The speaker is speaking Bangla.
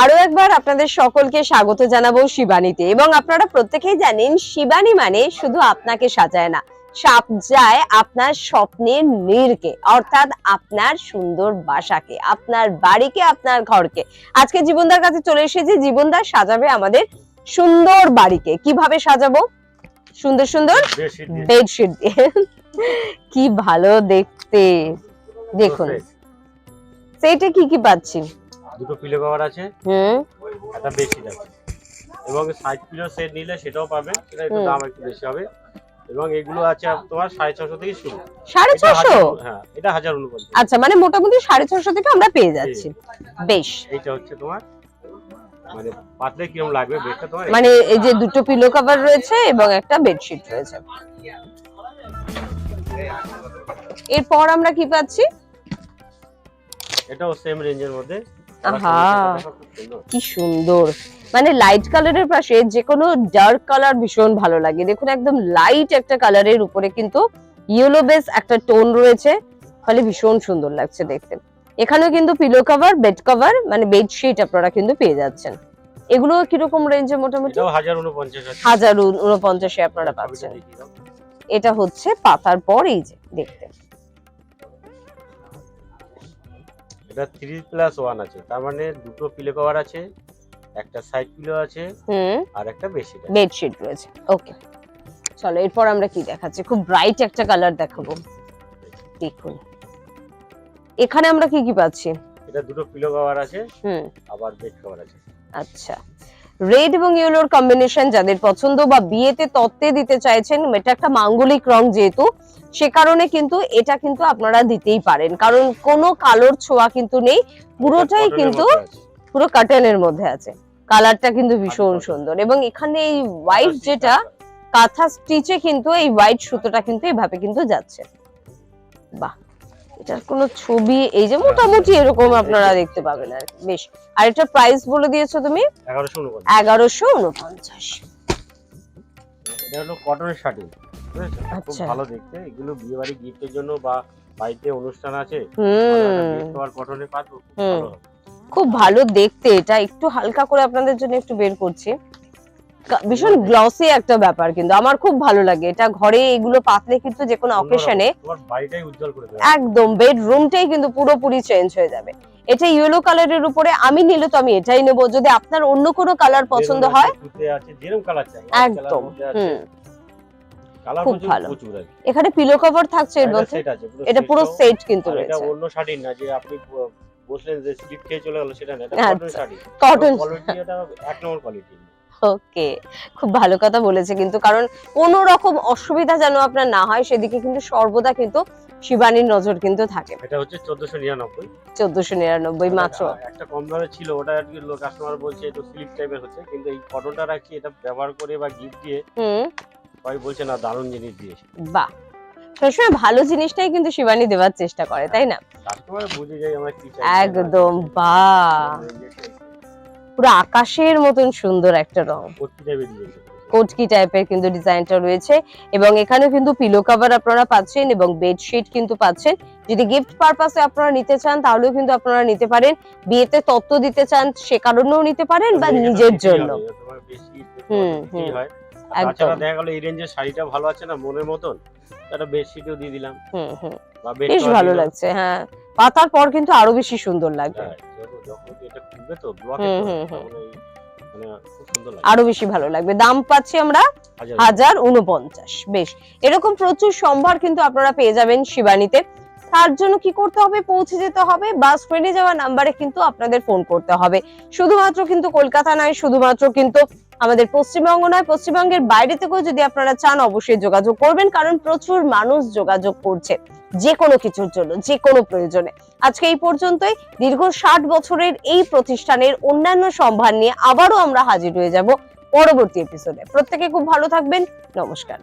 আরো একবার আপনাদের সকলকে স্বাগত জানাবো শিবানীতে। এবং আপনারা প্রত্যেকেই জানেন শিবানী মানে শুধু আপনাকে সাজায় না, সাজায় আপনার স্বপ্নের নীড়কে, অর্থাৎ আপনার সুন্দর বাসাকে, আপনার বাড়িকে, আপনার ঘরকে। আজকে জীবনদার কাছে চলে এসেছি, জীবনদার সাজাবে আমাদের সুন্দর বাড়িকে। কিভাবে সাজাবো? সুন্দর সুন্দর বেডশিট দিয়ে। কি ভালো দেখতে, দেখুন সেইটা কি কি পাচ্ছি। দুটো পিলো কভার আছে, একটা বেডশিট আছে, এবং সাইড পিলো সেট নিলে সেটাও পাবে, সেটা একটু দাম একটু বেশি হবে। এবং এগুলো আছে তোমার 650 থেকে শুরু। 650? হ্যাঁ, এটা 1049। আচ্ছা, মানে মোটামুটি 650 থেকে আমরা পেয়ে যাচ্ছি। বেশ, এইটা হচ্ছে তোমার মানে পাতলে কিরকম লাগবে বেডটা তোমার, মানে এই যে দুটো পিলো কভার রয়েছে এবং একটা বেডশিট রয়েছে। এরপর আমরা কি পাচ্ছি? এটাও সেম রেঞ্জের মধ্যে। আহা, কি সুন্দর, মানে লাইট কালারের পাশে যে কোনো ডার্ক কালার ভীষণ ভালো লাগে। দেখুন একদম লাইট একটা কালারের উপরে কিন্তু ইয়েলো বেস একটা টোন রয়েছে, ফলে ভীষণ সুন্দর লাগছে দেখতে। এখানেও কিন্তু পিলো কভার, বেড কভার মানে বেডশিট আপনারা কিন্তু পেয়ে যাচ্ছেন। এগুলো কিরকম রেঞ্জে? মোটামুটি 1049 আপনারা পাচ্ছেন। এটা হচ্ছে পাতার পর এই যে দেখতে, এটা 3+1 আছে, তার মানে দুটো পিলো কভার আছে, একটা সাইড পিলো আছে, আর একটা বেডশিট রয়েছে। ওকে, চলো এরপর আমরা কি দেখাচ্ছি? খুব ব্রাইট একটা কালার দেখাবো। দেখুন এখানে আমরা কি কি পাচ্ছি? এটা দুটো পিলো কভার আছে, আবার বেড কভার আছে। আচ্ছা, রেড এবং ইয়েলোর কম্বিনেশন যাদের পছন্দ বা বিয়েতে তত্ত্বে দিতে চাইছেন, এটা একটা মাঙ্গলিক রং যেহেতু, সে কারণে কিন্তু এটা কিন্তু আপনারা দিতেই পারেন, কারণ কোনো কালোর ছোঁয়া কিন্তু নেই, পুরোটাই কিন্তু পুরো কাটনের মধ্যে আছে। কালারটা কিন্তু ভীষণ সুন্দর। এবং এখানে এই হোয়াইট যেটা কাঁথা স্টিচে কিন্তু এই হোয়াইট সুতোটা কিন্তু এইভাবে কিন্তু যাচ্ছে। বাহ, এটার কোনো ছবি এই যে মোটামুটি এরকম আপনারা দেখতে পাবেন আর বেশ। আর এটা প্রাইস বলে দিয়েছো তুমি 1149। এটা হলো কটনের শাড়ি, বুঝেছো? খুব ভালো দেখতে। এগুলো বিয়ে বাড়ি গিফটের জন্য বা বাড়িতে অনুষ্ঠান আছে, আর কটনে পাতবো, ভালো হবে, খুব ভালো দেখতে। এটা একটু হালকা করে আপনাদের জন্য একটু বের করছি, ভীষণ গ্লসি একটা ব্যাপার, কিন্তু আমার খুব ভালো লাগে এটা। ঘরে এগুলো পাতলে কিন্তু যে কোনো অকেশনে তোমার বাড়িটাই উজ্জ্বল করে দেবে, একদম বেডরুমটাই কিন্তু পুরোপুরি চেঞ্জ হয়ে যাবে। এটা ইয়েলো কালারের উপরে আমি নিলে তো আমি এটাই নেব। যদি আপনার অন্য কোনো কালার পছন্দ হয়, যেরকম কালার চাই একদম খুব ভালো। এখানে পিলো কভার থাকছে এর মধ্যে, এটা পুরো সেট কিন্তু রয়েছে। এটা অন্য শাড়ি না যে আপনি বসলেন যে স্লিপ খেয়ে চলে গেল, সেটা না, এটা কটন শাড়ি। কটন কোয়ালিটি, এটা এক নম্বর কোয়ালিটি। ওকে, খুব ভালো কথা বলেছে কিন্তু, কারণ কোনো রকম অসুবিধা যেন আপনার না হয় সেদিকে কিন্তু সর্বদা কিন্তু শিবানীর নজর কিন্তু থাকে। এটা হচ্ছে 1499। 1499 মাত্র। একটা কম দামে ছিল, ওটা আর কি লোক কাস্টমার বলছে একটু স্লিপ টাইপের হচ্ছে, কিন্তু এই কটনটা রাখি, এটা ব্যবহার করে বা গিফট দিয়ে সবাই বলছে না দারুণ জিনিস দিয়েছে। বাহ, সবসময় ভালো জিনিসটাই কিন্তু শিবানী দেওয়ার চেষ্টা করে, তাই না? কাস্টমার বুঝে যায় আমরা কি চাই। একদম, বাহ, পুরো আকাশের মতন সুন্দর একটা রং, কোটকি টাইপের কিন্তু ডিজাইনটা রয়েছে। এবং এখানে কিন্তু পিলো কভার আপনারা পাচ্ছেন এবং বেডশিট কিন্তু পাচ্ছেন। যদি গিফট পারপাসে আপনারা নিতে চান তাহলেও কিন্তু আপনারা নিতে পারেন, বিয়েতে তত্ত্ব দিতে চান সে কারণেও নিতে পারেন, বা নিজের জন্য। একদম, দেখা গেল এই রেঞ্জের শাড়িটা ভালো আছে না মনের মতন, একটা বেডশিটও দিয়ে দিলাম, বেশ ভালো লাগছে। হ্যাঁ, পাতার পর কিন্তু আরো বেশি সুন্দর লাগবে, আরো বেশি ভালো লাগবে। দাম পাচ্ছি আমরা 1049। বেশ, এরকম প্রচুর সম্ভার কিন্তু আপনারা পেয়ে যাবেন শিবানীতে। তার জন্য কি করতে হবে? পৌঁছে যেতে হবে, বা স্ক্রিনে যাওয়া নাম্বারে কিন্তু আপনাদের ফোন করতে হবে। শুধুমাত্র কিন্তু কলকাতা নয়, শুধুমাত্র কিন্তু আমাদের পশ্চিমবঙ্গ নয়, পশ্চিমবঙ্গের বাইরে থেকেও যদি আপনারা চান অবশ্যই যোগাযোগ করবেন, কারণ প্রচুর মানুষ যোগাযোগ করছে যে কোনো কিছুর জন্য, যে কোনো প্রয়োজনে। আজকে এই পর্যন্তই। দীর্ঘ 60 বছরের এই প্রতিষ্ঠানের অন্যান্য সম্ভার নিয়ে আবারও আমরা হাজির হয়ে যাব পরবর্তী এপিসোডে। প্রত্যেকে খুব ভালো থাকবেন। নমস্কার।